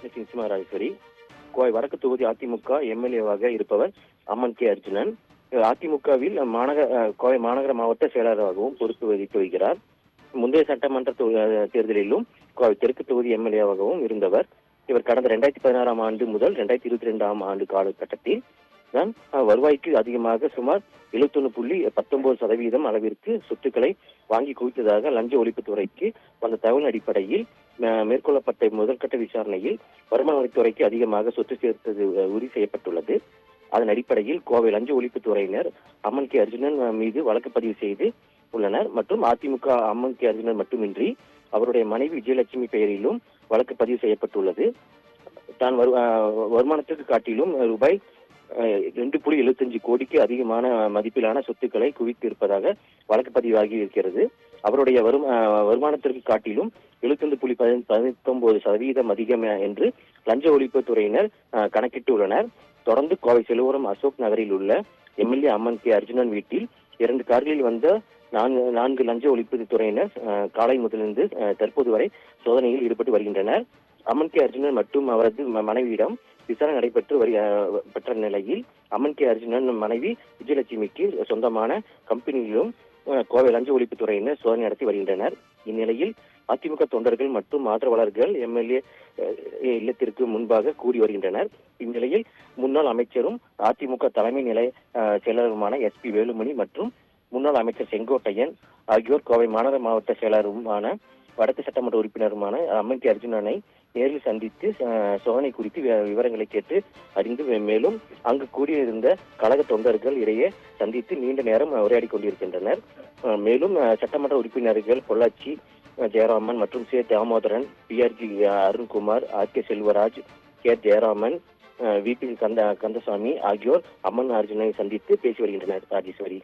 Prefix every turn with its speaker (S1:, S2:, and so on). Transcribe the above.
S1: நிச்சயமா ராஜேஸ்வரி. கோவை வடக்கு தொகுதி அதிமுக எம்எல்ஏவாக இருப்பவர் அம்மன் கே அர்ஜுனன். அதிமுகவில் கோவை மாநகர மாவட்ட செயலாளராகவும் பொறுப்பு வகித்து வருகிறார். முந்தைய சட்டமன்ற தேர்தலிலும் கோவை தெற்கு தொகுதி எம்எல்ஏவாகவும் இருந்தவர். இவர் கடந்த 2016 ஆண்டு முதல் 2022 ஆண்டு காலகட்டத்தில் தான் வருவாய்க்கு அதிகமாக சுமார் 71.19% அளவிற்கு சொத்துக்களை வாங்கி குவித்ததாக லஞ்ச ஒழிப்புத்துறைக்கு வந்த தகவல் அடிப்படையில் மேற்கொள்ளப்பட்ட முதற்கட்ட விசாரணையில் வருமான வரித்துறைக்கு அதிகமாக சொத்து சேர்த்தது உறுதி செய்யப்பட்டுள்ளது. அதன் அடிப்படையில் கோவை லஞ்ச ஒழிப்புத்துறையினர் அம்மன் கே அர்ஜுனன் மீது வழக்கு பதிவு செய்து உள்ளனர். மற்றும் அதிமுக அம்மன் கே அர்ஜுனன் மட்டுமின்றி அவருடைய மனைவி விஜயலட்சுமி பெயரிலும் வழக்கு பதிவு செய்யப்பட்டுள்ளது. தான் வருமானத்திற்கு காட்டிலும் ரூபாய் 2.75 கோடிக்கு அதிகமான மதிப்பிலான சொத்துக்களை குவித்து இருப்பதாக வழக்கு பதிவாகி இருக்கிறது. அவருடைய வருமானத்திற்கு காட்டிலும் 75.19% அதிகம் என்று லஞ்ச ஒழிப்பு துறையினர் கணக்கிட்டு உள்ளனர். தொடர்ந்து கோவை செலுவரம் அசோக் நகரில் உள்ள எம்எல்ஏ அம்மன் கே அர்ஜுனன் வீட்டில் 2 கார்களில் வந்த 4 லஞ்ச ஒழிப்பு துறையினர் காலை முதலிருந்து தற்போது வரை சோதனையில் ஈடுபட்டு வருகின்றனர். அம்மன் கே அர்ஜுனன் மற்றும் அவரது மனைவியிடம் விசாரணை நடைபெற்ற நிலையில் அம்மன் கே அர்ஜுனன் மனைவி விஜயலட்சுமிக்கு சொந்தமான கம்பெனியிலும் கோவை லஞ்ச ஒழிப்பு துறையினர் சோதனை நடத்தி வருகின்றனர். இந்நிலையில் அதிமுக தொண்டர்கள் மற்றும் ஆதரவாளர்கள் எம்எல்ஏ இல்லத்திற்கு முன்பாக கூடி வருகின்றனர். இந்நிலையில் முன்னாள் அமைச்சரும் அதிமுக தலைமை நிலைய செயலருமான SP வேலுமணி மற்றும் முன்னாள் அமைச்சர் செங்கோட்டையன் ஆகியோர் கோவை மாநகர மாவட்ட செயலருமான வடக்கு சட்டமன்ற உறுப்பினருமான அம்மன் கே அர்ஜுனனை நேரில் சந்தித்து சோதனை குறித்து விவரங்களை கேட்டு அறிந்து மேலும் அங்கு கூடியிருந்த கழக தொண்டர்கள் இடையே சந்தித்து நீண்ட நேரம் உரையாடி கொண்டிருக்கின்றனர். மேலும் சட்டமன்ற உறுப்பினர்கள் பொள்ளாச்சி ஜெயராமன் மற்றும் Damodaran, PRG Arunkumar, RK Selvaraj, K Jayaraman, VP Kandasamy ஆகியோர் அம்மன் அர்ஜுனனை சந்தித்து பேசி வருகின்றனர். ராஜேஸ்வரி.